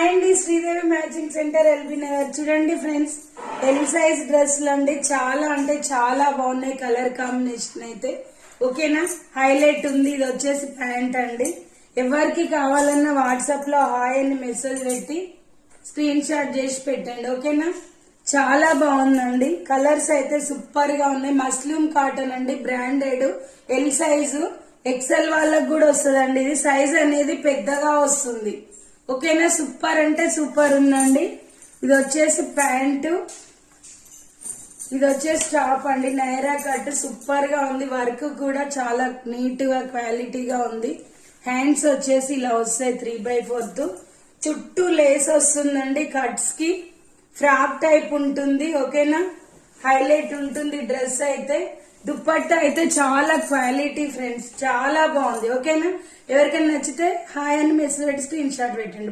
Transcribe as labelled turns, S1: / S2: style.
S1: Hi అండి, Sridevi matching centre LB Nagar. చూడండి friends, L size డ్రెస్సులు అండి. చాలా అంటే చాలా బాగున్నాయి. కలర్ కాంబినేషన్ అయితే ఓకేనా, హైలైట్ ఉంది. ఇది వచ్చేసి ప్యాంట్ అండి. ఎవరికి కావాలన్నా వాట్సాప్ లో హాయ్ అని మెసేజ్ పెట్టి స్క్రీన్ షాట్ చేసి పెట్టండి ఓకేనా. చాలా బాగుందండి. కలర్స్ అయితే సూపర్ గా ఉన్నాయి. మస్లిం కాటన్ అండి, బ్రాండెడ్. ఎల్ సైజు ఎక్సెల్ వాళ్ళకు కూడా వస్తుందండి. ఇది సైజ్ అనేది పెద్దగా వస్తుంది ఓకేనా. సూపర్ అంటే సూపర్ ఉందండి. ఇది వచ్చేసి ప్యాంటు, ఇది వచ్చేసి టాప్ అండి. నైరా కట్ సూపర్ గా ఉంది. వర్క్ కూడా చాలా నీట్ గా క్వాలిటీగా ఉంది. హ్యాండ్స్ వచ్చేసి ఇలా వస్తాయి 3/4. చుట్టూ లేస్ వస్తుందండి. కట్స్ కి ఫ్రాక్ టైప్ ఉంటుంది ఓకేనా. హైలైట్ ఉంటుంది డ్రెస్ అయితే. దుపట్టా అయితే చాలా క్వాలిటీ ఫ్రెండ్స్, చాలా బాగుంది ఓకేనా. ఎవరికైనా నచ్చితే హాయ్ అని మెసేజ్ పెట్టి స్క్రీన్ షాట్ పెట్టండి.